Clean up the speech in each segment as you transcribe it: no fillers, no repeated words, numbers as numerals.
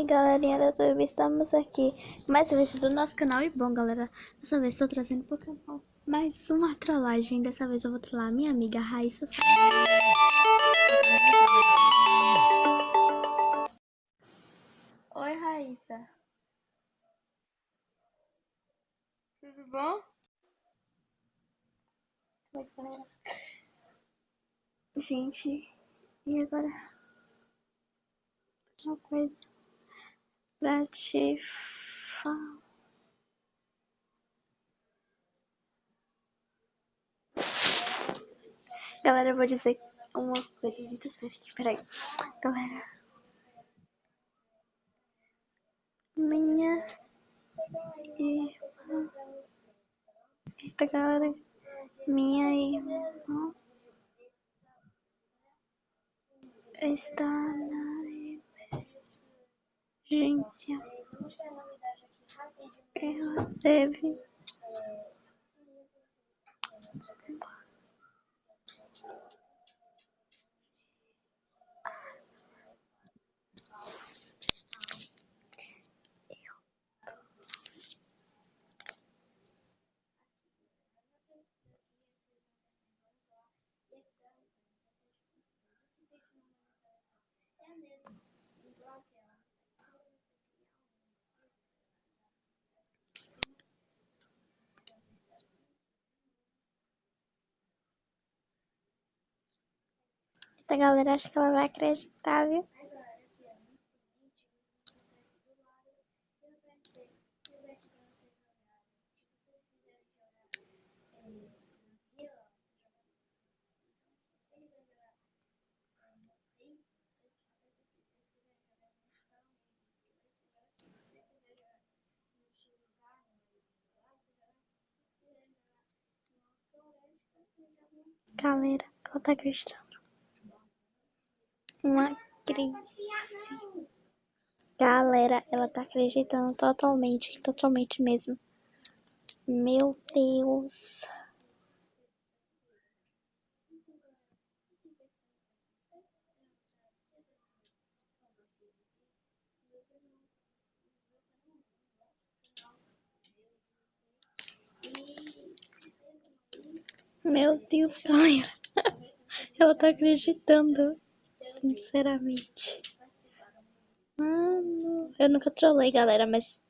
Galerinha da YouTube, estamos aqui mais um vídeo do nosso canal. E bom, galera, dessa vez estou trazendo pro canal mais uma trollagem. Dessa vez eu vou trollar minha amiga Raíssa. Oi, Raíssa. Tudo bom? Oi, galera. Gente, e agora? Uma coisa pra te falar. Galera, eu vou dizer uma coisa muito séria aqui, peraí. Galera, minha irmã. Eita, galera, minha irmã está na emergência. Ela deve Eita, galera, acho que ela vai acreditar, viu? Galera, ela tá acreditando. Uma crise. Galera, ela tá acreditando totalmente mesmo. Meu Deus. Meu Deus, galera. Ela tá acreditando. Sinceramente. Mano, eu nunca trolei, galera, mas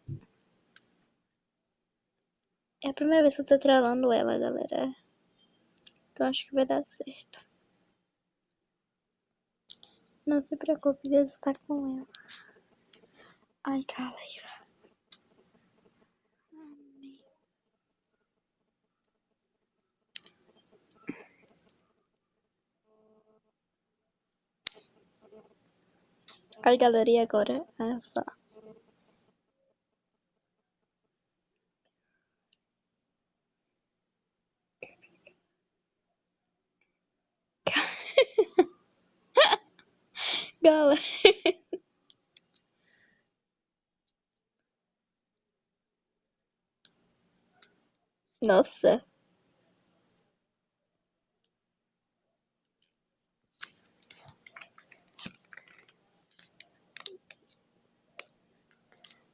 é a primeira vez que eu tô trollando ela, galera. Então acho que vai dar certo. Não se preocupe, Deus está com ela. Ai, galera. Ai, galera, e agora? Ah, vá. Galera. Nossa.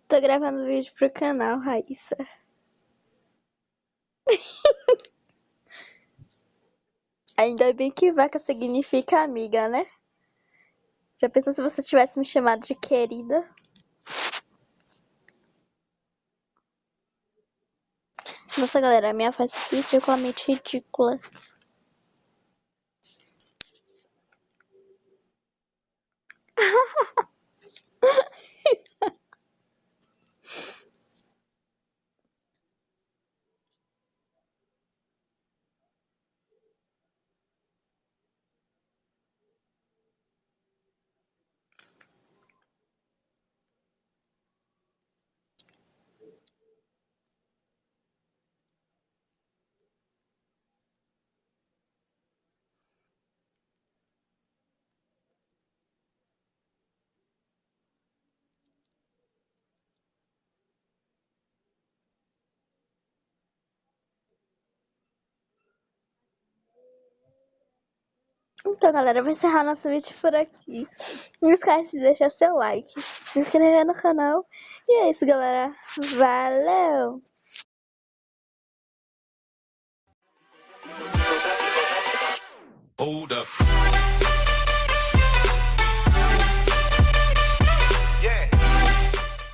Tô gravando vídeo pro canal, Raíssa. Ainda bem que vaca significa amiga, né? Já pensou se você tivesse me chamado de querida? Nossa, galera, a minha voz é ridiculamente ridícula. Então, galera, eu vou encerrar nosso vídeo por aqui. Não esquece de deixar seu like, se inscrever no canal. E é isso, galera. Valeu! Hold up.